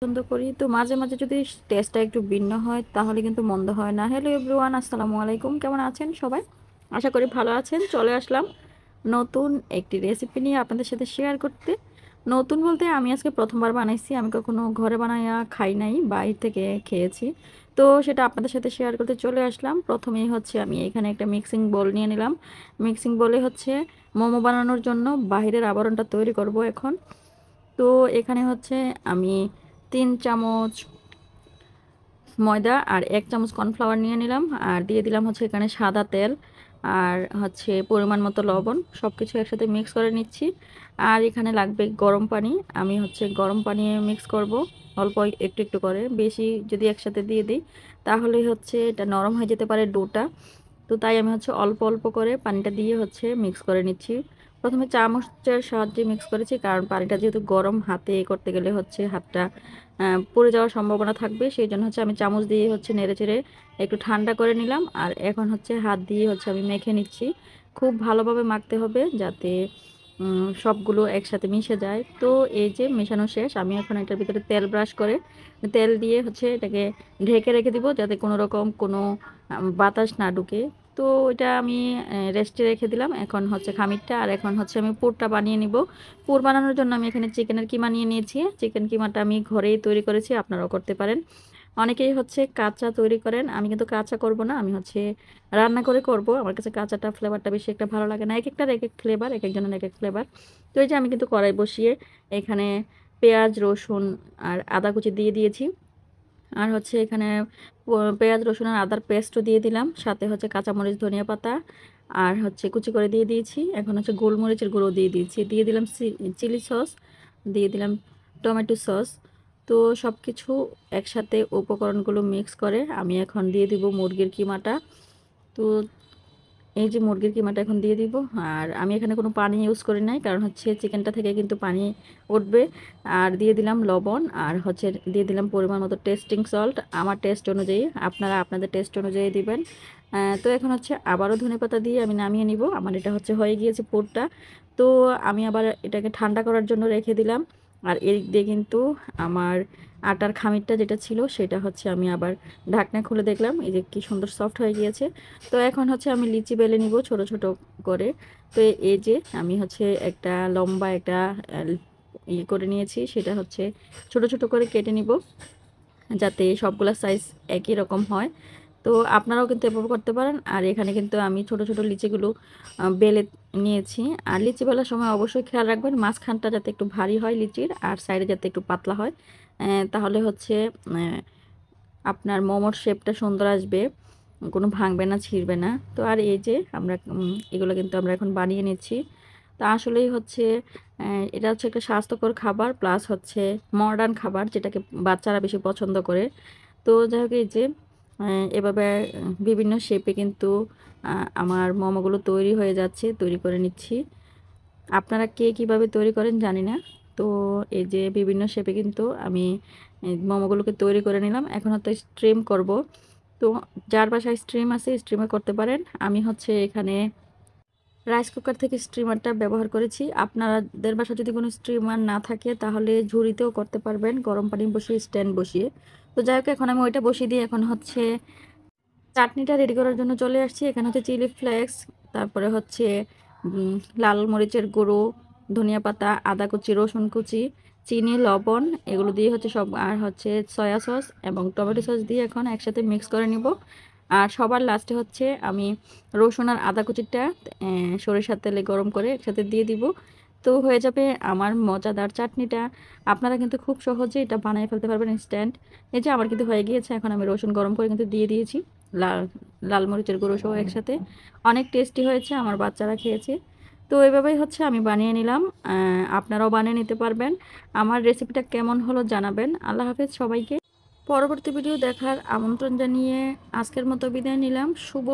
পছন্দ করি। তো মাঝে মাঝে যদি টেস্টটা একটু ভিন্ন হয় তাহলে কিন্তু মন্দ হয় না। হ্যালো এভরিওয়ান, আসসালামু আলাইকুম। কেমন আছেন সবাই? আশা করি ভালো আছেন। চলে আসলাম নতুন একটি রেসিপি নিয়ে আপনাদের সাথে শেয়ার করতে। নতুন বলতে আমি আজকে প্রথমবার বানাইছি। আমি কখনো ঘরে বানাইয়া খাই নাই, বাইরে থেকে খেয়েছি। তো সেটা আপনাদের সাথে শেয়ার করতে চলে আসলাম। প্রথমেই হচ্ছে আমি এখানে একটা মিক্সিং বোল নিয়ে নিলাম। মিক্সিং বোলে হচ্ছে মোমো বানানোর জন্য বাহিরের আবরণটা তৈরি করব এখন। তো এখানে হচ্ছে আমি 3 চামচ ময়দা আর 1 চামচ কর্নফ্লাওয়ার নিয়ে নিলাম, আর দিয়ে দিলাম হচ্ছে এখানে সাদা তেল, আর হচ্ছে পরিমাণ মতো লবণ। সব কিছু একসাথে মিক্স করে নিচ্ছি। আর এখানে লাগবে গরম পানি। আমি হচ্ছে গরম পানি মিক্স করব অল্প একটু একটু করে। বেশি যদি একসাথে দিয়ে দিই তাহলে হচ্ছে এটা নরম হয়ে যেতে পারে ডোটা। তো তাই আমি হচ্ছে অল্প অল্প করে পানিটা দিয়ে হচ্ছে মিক্স করে নিচ্ছি। প্রথমে চামচের সাহায্যে মিক্স করেছি, কারণ পানিটা যেহেতু গরম, হাতে করতে গেলে হচ্ছে হাতটা পুড়ে যাওয়ার সম্ভাবনা থাকবে। সেই জন্য হচ্ছে আমি চামচ দিয়ে হচ্ছে নেড়ে চেড়ে একটু ঠান্ডা করে নিলাম। আর এখন হচ্ছে হাত দিয়ে হচ্ছে আমি মেখে নিচ্ছি। খুব ভালোভাবে মাখতে হবে যাতে সবগুলো একসাথে মিশে যায়। তো এই যে মেশানো শেষ, আমি এখন এটার ভিতরে তেল ব্রাশ করে তেল দিয়ে হচ্ছে এটাকে ঢেকে রেখে দিব যাতে কোনো রকম কোনো বাতাস না ঢুকে। তো এটা আমি রেস্টে রেখে দিলাম। এখন হচ্ছে খামিরটা, আর এখন হচ্ছে আমি পুরটা বানিয়ে নিব। পুর বানানোর জন্য আমি এখানে চিকেনের কিমা নিয়ে নিয়েছি। চিকেন কিমাটা আমি ঘরেই তৈরি করেছি, আপনারাও করতে পারেন। অনেকেই হচ্ছে কাঁচা তৈরি করেন, আমি কিন্তু কাঁচা করব না, আমি হচ্ছে রান্না করে করব। আমার কাছে কাঁচাটা ফ্লেভারটা বেশি একটা ভালো লাগে না। এক একটার এক এক ফ্লেভার, এক একজনের এক এক ফ্লেভার। তো এই যে আমি কিন্তু কড়াই বসিয়ে এখানে পেঁয়াজ, রসুন আর আদা কুচি দিয়ে দিয়েছি। আর হচ্ছে এখানে পেঁয়াজ, রসুন আর আদার পেস্টও দিয়ে দিলাম, সাথে হচ্ছে কাঁচামরিচ, ধনিয়া পাতা আর হচ্ছে কুচি করে দিয়ে দিয়েছি। এখন হচ্ছে গোলমরিচের গুঁড়ো দিয়ে দিয়েছি, দিয়ে দিলাম চিলি সস, দিয়ে দিলাম টমেটো সস। তো সব কিছু একসাথে উপকরণগুলো মিক্স করে আমি এখন দিয়ে দিব মুরগির কিমাটা। তো এই যে মুরগির কিমাটা এখন দিয়ে দিব। আর আমি এখানে কোনো পানি ইউজ করি নাই, কারণ হচ্ছে চিকেনটা থেকে কিন্তু পানি উঠবে। আর দিয়ে দিলাম লবণ, আর হচ্ছে দিয়ে দিলাম পরিমাণ মতো টেস্টিং সল্ট, আমার টেস্ট অনুযায়ী। আপনারা আপনাদের টেস্ট অনুযায়ী দিবেন। তো এখন হচ্ছে আবারও ধনেপাতা দিয়ে আমি নামিয়ে নিব। আমার এটা হচ্ছে হয়ে গিয়েছে পুরটা। তো আমি আবার এটাকে ঠান্ডা করার জন্য রেখে দিলাম। আর এদিক দিয়ে কিন্তু আমার আটার খামিরটা যেটা ছিল সেটা হচ্ছে আমি আবার ঢাকনা খুলে দেখলাম, এই যে কি সুন্দর সফট হয়ে গিয়েছে। তো এখন হচ্ছে আমি লিচি বেলে নিব ছোট ছোট করে। তো এই যে আমি হচ্ছে একটা লম্বা একটা ইয়ে করে নিয়েছি, সেটা হচ্ছে ছোট ছোট করে কেটে নিব যাতে সবগুলা সাইজ একই রকম হয়। তো আপনারাও কিন্তু এভাবে করতে পারেন। আর এখানে কিন্তু আমি ছোট ছোট লিচিগুলো বেলে নিয়েছি। আর লিচি বেলার সময় অবশ্যই খেয়াল রাখবেন মাঝখানটা যাতে একটু ভারী হয় লিচির, আর সাইডে যাতে একটু পাতলা হয়। তাহলে হচ্ছে আপনার মোমোর শেপটা সুন্দর আসবে, কোনো ভাঙবে না, ছিঁড়বে না। তো আর এই যে আমরা এগুলো কিন্তু আমরা এখন বানিয়ে নিচ্ছি। তা আসলেই হচ্ছে এটা হচ্ছে একটা স্বাস্থ্যকর খাবার, প্লাস হচ্ছে মডার্ন খাবার, যেটাকে বাচ্চারা বেশি পছন্দ করে। তো যাই হোক, এই যে এভাবে বিভিন্ন শেপে কিন্তু আমার মোমোগুলো তৈরি হয়ে যাচ্ছে, তৈরি করে নিচ্ছি। আপনারা কে কিভাবে তৈরি করেন জানি না। তো এই যে বিভিন্ন শেপে কিন্তু আমি মোমোগুলোকে তৈরি করে নিলাম। এখন হয়তো স্ট্রিম করব। তো যার বাসায় স্ট্রিম আছে স্ট্রিমে করতে পারেন। আমি হচ্ছে এখানে রাইস কুকার থেকে স্ট্রিমারটা ব্যবহার করেছি। আপনাদের বাসায় যদি কোনো স্ট্রিমার না থাকে তাহলে ঝুড়িতেও করতে পারবেন, গরম পানি বসিয়ে স্ট্যান্ড বসিয়ে। তো যাই হোক, এখন আমি ওইটা বসিয়ে দিয়ে এখন হচ্ছে চাটনিটা রেডি করার জন্য চলে আসছি। এখানে হচ্ছে চিলি ফ্লেক্স, তারপরে হচ্ছে লাল মরিচের গুঁড়ো, ধনিয়া পাতা, আদা কুচি, রসুন কুচি, চিনি, লবণ, এগুলো দিয়ে হচ্ছে সব, আর হচ্ছে সয়া সস এবং টমেটো সস দিয়ে এখন একসাথে মিক্স করে নিব। আর সবার লাস্টে হচ্ছে আমি রসুন আর আদা কুচিটা সরিষার তেলে গরম করে একসাথে দিয়ে দিব। তো হয়ে যাবে আমার মজাদার চাটনিটা। আপনারা কিন্তু খুব সহজে এটা বানিয়ে ফেলতে পারবেন ইনস্ট্যান্ট। এই যে আমার কিন্তু হয়ে গিয়েছে। এখন আমি রসুন গরম করে কিন্তু দিয়ে দিয়েছি, লাল লাল মরিচের গুঁড়ো সহ একসাথে। অনেক টেস্টি হয়েছে, আমার বাচ্চারা খেয়েছে। তো এভাবেই হচ্ছে আমি বানিয়ে নিলাম। আপনারাও বানিয়ে নিতে পারবেন। আমার রেসিপিটা কেমন হলো জানাবেন। আল্লাহ হাফেজ সবাইকে। পরবর্তী ভিডিও দেখার আমন্ত্রণ জানিয়ে আজকের মতো বিদায় নিলাম। শুভ